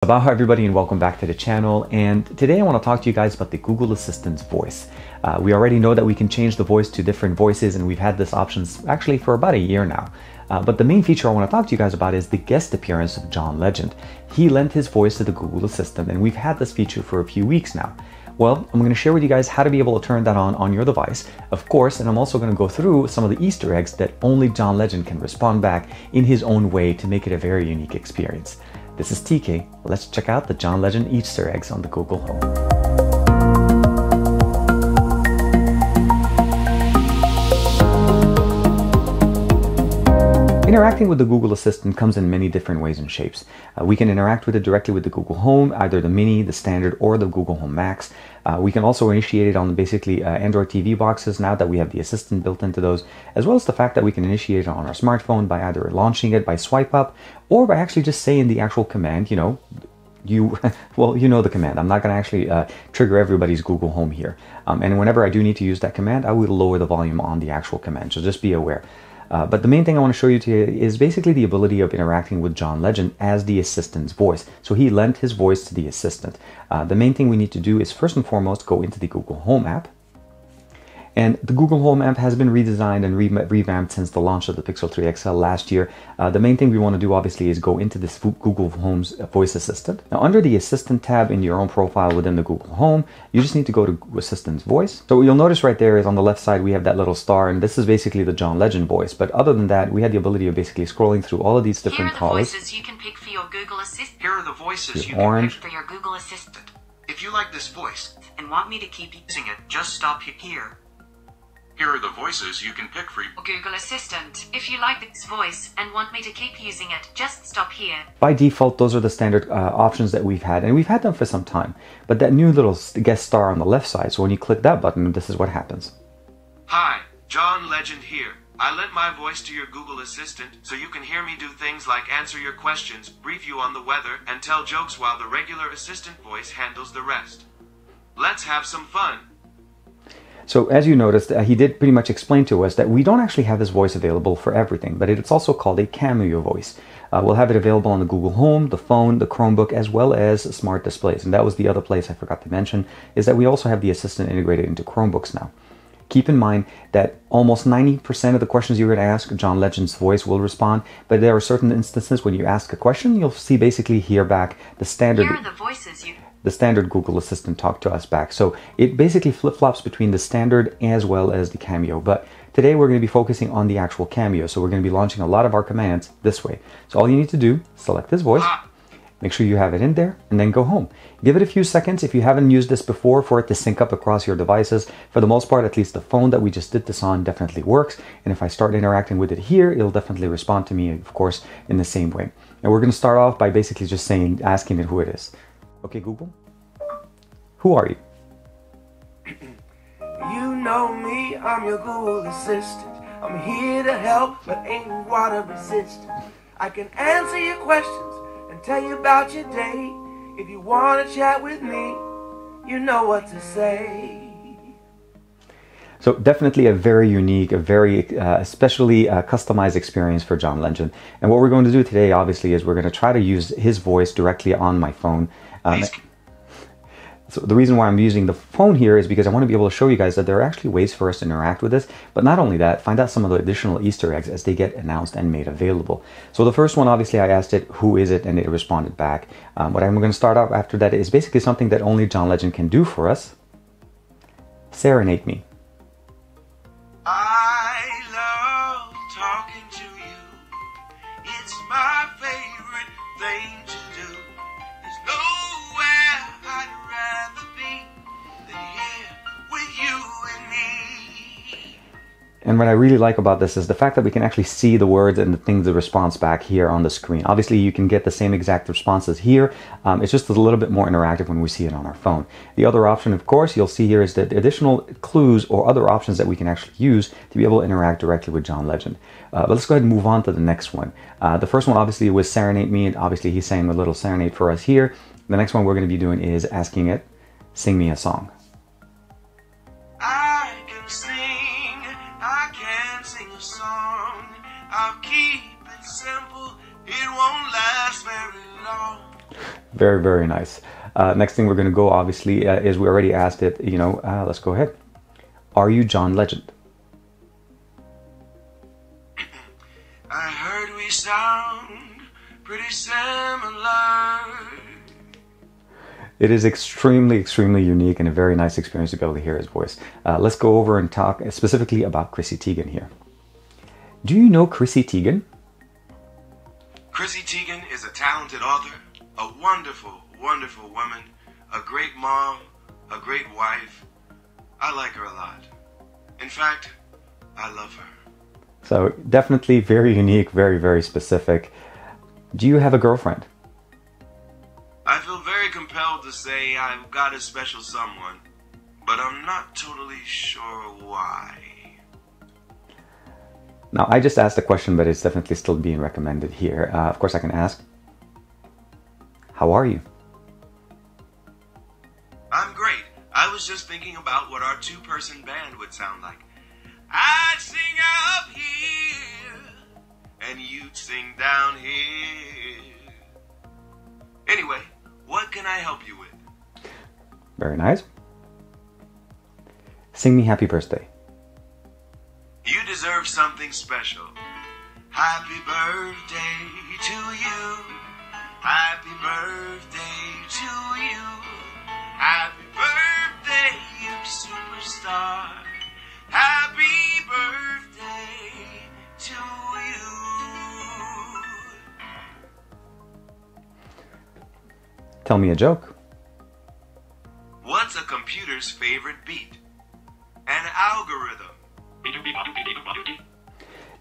Aloha everybody and welcome back to the channel, and today I want to talk to you guys about the Google Assistant's voice. We already know that we can change the voice to different voices, and we've had this option actually for about a year now. But the main feature I want to talk to you guys about is the guest appearance of John Legend. He lent his voice to the Google Assistant, and we've had this feature for a few weeks now. Well, I'm going to share with you guys how to be able to turn that on your device, of course, and I'm also going to go through some of the Easter eggs that only John Legend can respond back in his own way to make it a very unique experience. This is TK. Let's check out the John Legend Easter eggs on the Google Home. Interacting with the Google Assistant comes in many different ways and shapes. We can interact with it directly with the Google Home, either the Mini, the Standard, or the Google Home Max. We can also initiate it on basically Android TV boxes now that we have the Assistant built into those, as well as the fact that we can initiate it on our smartphone by either launching it by swipe up or by actually just saying the actual command, well, you know the command. I'm not going to actually trigger everybody's Google Home here. And whenever I do need to use that command, I will lower the volume on the actual command, so just be aware. But the main thing I want to show you today is basically the ability of interacting with John Legend as the Assistant's voice. So he lent his voice to the Assistant. The main thing we need to do is first and foremost go into the Google Home app. And the Google Home app has been redesigned and revamped since the launch of the Pixel 3 XL last year. The main thing we want to do obviously is go into this Google Home's voice assistant. Now under the Assistant tab in your own profile within the Google Home, you just need to go to Assistant's voice. So what you'll notice right there is on the left side we have that little star, and this is basically the John Legend voice. But other than that, we had the ability of basically scrolling through all of these different colors. Here are the voices you can pick for your Google Assistant. Here are the voices you orange. can pick For your Google Assistant. If you like this voice And want me to keep using it, just stop here. here are the voices you can pick for Or Google Assistant. If you like this voice and want me to keep using it, just stop here. By default, those are the standard options that we've had, and we've had them for some time. But that new little guest star on the left side, so when you click that button, this is what happens. Hi, John Legend here. I lent my voice to your Google Assistant so you can hear me do things like answer your questions, brief you on the weather, and tell jokes while the regular assistant voice handles the rest. Let's have some fun. So as you noticed, he did pretty much explain to us that we don't actually have his voice available for everything, but it's also called a cameo voice. We'll have it available on the Google Home, the phone, the Chromebook, as well as smart displays. And that was the other place I forgot to mention, is that we also have the Assistant integrated into Chromebooks now. Keep in mind that almost 90% of the questions you're going to ask, John Legend's voice will respond, but there are certain instances when you ask a question, you'll see basically hear back the standard. Here are the voices you The standard Google Assistant talk to us back. So it basically flip-flops between the standard as well as the cameo. But today we're going to be focusing on the actual cameo. So we're going to be launching a lot of our commands this way. So all you need to do, select this voice, make sure you have it in there, and then go home. Give it a few seconds if you haven't used this before for it to sync up across your devices. For the most part, at least the phone that we just did this on definitely works. And if I start interacting with it here, it'll definitely respond to me, of course, in the same way. And we're going to start off by basically just asking it who it is. Okay, Google, who are you? You know me, I'm your Google Assistant. I'm here to help, but ain't water resistant. I can answer your questions and tell you about your day. If you want to chat with me, you know what to say. So definitely a very unique, a very especially customized experience for John Legend. And what we're going to do today, obviously, is we're going to try to use his voice directly on my phone. So the reason why I'm using the phone here is because I want to be able to show you guys that there are actually ways for us to interact with this. But not only that, find out some of the additional Easter eggs as they get announced and made available. So the first one, obviously, I asked it, who is it? And it responded back. What I'm going to start off after that is basically something that only John Legend can do for us. Serenade me. I love talking to you. It's my favorite thing to do. There's nowhere I'd rather be than here with you and me. And what I really like about this is the fact that we can actually see the words and the things, the response back here on the screen. Obviously, you can get the same exact responses here. It's just a little bit more interactive when we see it on our phone. The other option, of course, you'll see here is the additional clues or other options that we can actually use to be able to interact directly with John Legend. But let's go ahead and move on to the next one. The first one, obviously, was Serenade Me, and obviously he's saying a little serenade for us here. The next one we're going to be doing is asking it, sing me a song. I can sing a song. I'll keep it simple. It won't last very long. Very, very nice. Next thing we're going to go, obviously, is we already asked it, let's go ahead. Are you John Legend? I heard we sound pretty similar. It is extremely, extremely unique and a very nice experience to be able to hear his voice. Let's go over and talk specifically about Chrissy Teigen here. Do you know Chrissy Teigen? Chrissy Teigen is a talented author, a wonderful, wonderful woman, a great mom, a great wife. I like her a lot. In fact, I love her. So definitely very unique, very, very specific. Do you have a girlfriend? I feel very compelled to say I've got a special someone, but I'm not totally sure why. Now, I just asked a question, but it's definitely still being recommended here. Of course, I can ask, how are you? I'm great. I was just thinking about what our two-person band would sound like. I'd sing up here, and you'd sing down here. Anyway, what can I help you with? Very nice. Sing me happy birthday. You deserve something special. Happy birthday to you. Happy birthday to you. Happy birthday, you superstar. Happy birthday to you. Tell me a joke. What's a computer's favorite beat? An algorithm.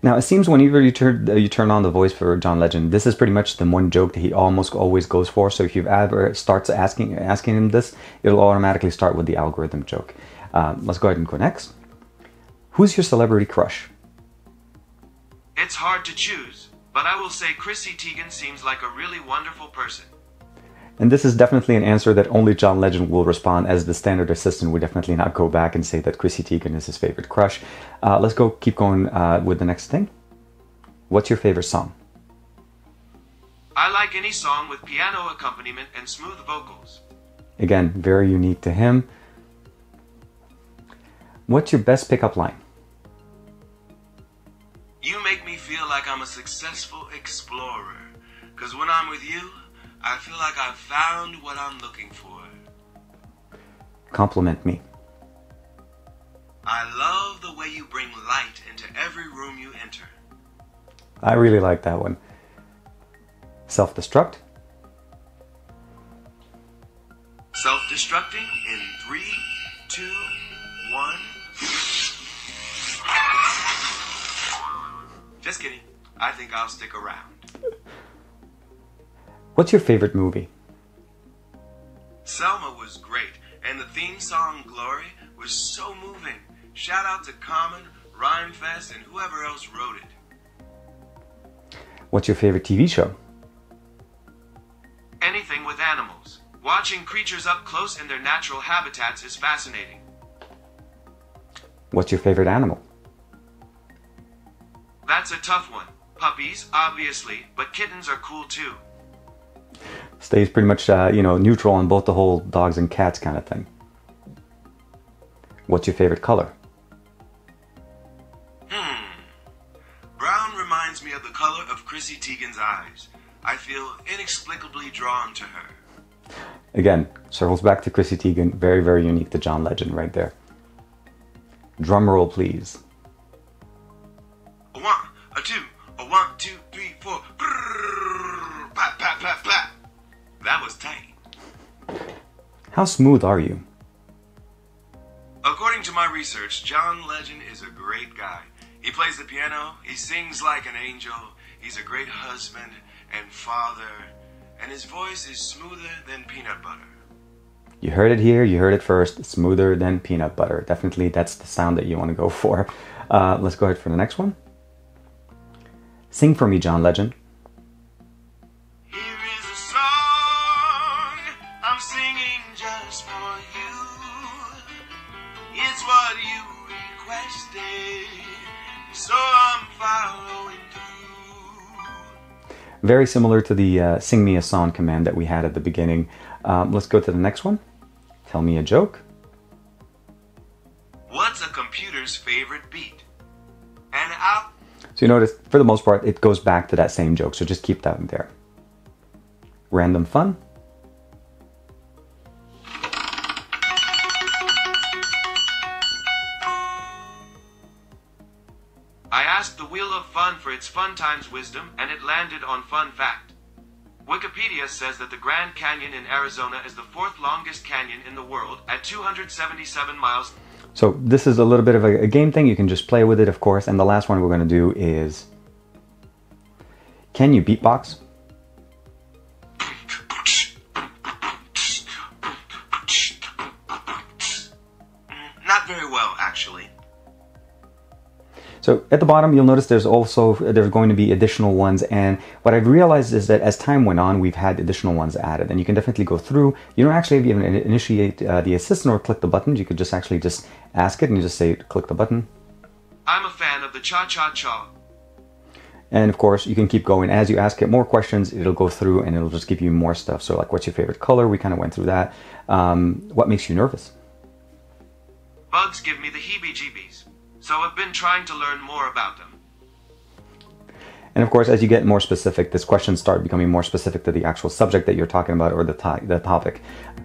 Now, it seems whenever you turn on the voice for John Legend, this is pretty much the one joke that he almost always goes for. So if you've ever starts asking him this, it'll automatically start with the algorithm joke. Let's go ahead and go next. Who's your celebrity crush? It's hard to choose, but I will say Chrissy Teigen seems like a really wonderful person. And this is definitely an answer that only John Legend will respond. As the standard assistant would definitely not go back and say that Chrissy Teigen is his favorite crush. Let's keep going with the next thing. What's your favorite song? I like any song with piano accompaniment and smooth vocals. Again, very unique to him. What's your best pickup line? You make me feel like I'm a successful explorer. 'Cause when I'm with you, I feel like I've found what I'm looking for. Compliment me. I love the way you bring light into every room you enter. I really like that one. Self-destruct. Self-destructing in 3, 2, 1. Just kidding. I think I'll stick around. What's your favorite movie? Selma was great, and the theme song Glory was so moving. Shout out to Common, Rhymefest, and whoever else wrote it. What's your favorite TV show? Anything with animals. Watching creatures up close in their natural habitats is fascinating. What's your favorite animal? That's a tough one. Puppies, obviously, but kittens are cool too. Stays pretty much, neutral on both the whole dogs and cats kind of thing. What's your favorite color? Brown reminds me of the color of Chrissy Teigen's eyes. I feel inexplicably drawn to her. Again, circles back to Chrissy Teigen. Very, very unique to John Legend right there. Drum roll, please. A 1, a 2, a 1, 2, 3, 4. Brrr, pat, pat, pat, pat. That was tight. How smooth are you? According to my research, John Legend is a great guy. He plays the piano, he sings like an angel, he's a great husband and father, and his voice is smoother than peanut butter. You heard it here, you heard it first. Smoother than peanut butter. Definitely that's the sound that you want to go for. Let's go ahead for the next one. Sing for me, John Legend. Here is a song I'm singing just for you. It's what you requested, so I'm following through. Very similar to the sing me a song command that we had at the beginning. Let's go to the next one. Tell me a joke. What's a computer's favorite beat? And out. So you notice, for the most part, it goes back to that same joke, so just keep that in there. Random fun. I asked the Wheel of Fun for its fun times wisdom, and it landed on fun fact. Wikipedia says that the Grand Canyon in Arizona is the 4th longest canyon in the world at 277 miles. So this is a little bit of a game thing. You can just play with it, of course. And the last one we're going to do is, can you beatbox? Not very well, actually. So at the bottom, you'll notice there's going to be additional ones. And what I've realized is that as time went on, we've had additional ones added. And you can definitely go through. You don't actually even initiate the assistant or click the buttons. You could just actually just ask it and you just say, click the button. I'm a fan of the cha-cha-cha. And of course, you can keep going. As you ask it more questions, it'll go through and it'll just give you more stuff. So like, what's your favorite color? We kind of went through that. What makes you nervous? Bugs give me the heebie-jeebies. So I've been trying to learn more about them. And of course, as you get more specific, this questions start becoming more specific to the actual subject that you're talking about or the topic.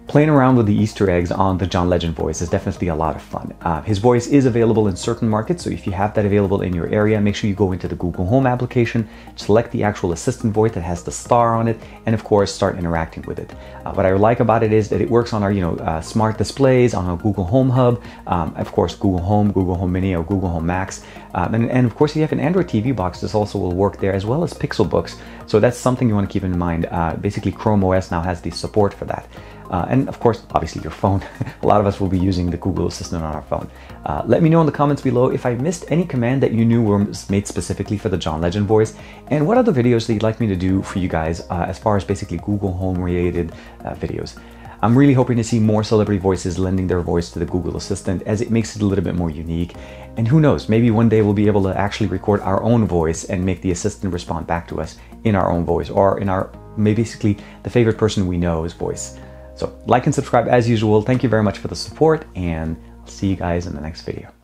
Playing around with the Easter eggs on the John Legend voice is definitely a lot of fun. His voice is available in certain markets, so if you have that available in your area, make sure you go into the Google Home application, select the actual assistant voice that has the star on it, and of course, start interacting with it. What I like about it is that it works on our smart displays, on our Google Home Hub, of course, Google Home Mini, or Google Home Max. And of course, if you have an Android TV box, this also will work there, as well as Pixel books. So that's something you want to keep in mind. Basically, Chrome OS now has the support for that. And of course, obviously your phone. A lot of us will be using the Google Assistant on our phone. Let me know in the comments below if I missed any command that you knew were made specifically for the John Legend voice, and what other videos that you'd like me to do for you guys as far as basically Google Home related videos. I'm really hoping to see more celebrity voices lending their voice to the Google Assistant, as it makes it a little bit more unique. And who knows, maybe one day we'll be able to actually record our own voice and make the assistant respond back to us in our own voice, or in our, basically the favorite person we know's voice. So like and subscribe as usual. Thank you very much for the support, and I'll see you guys in the next video.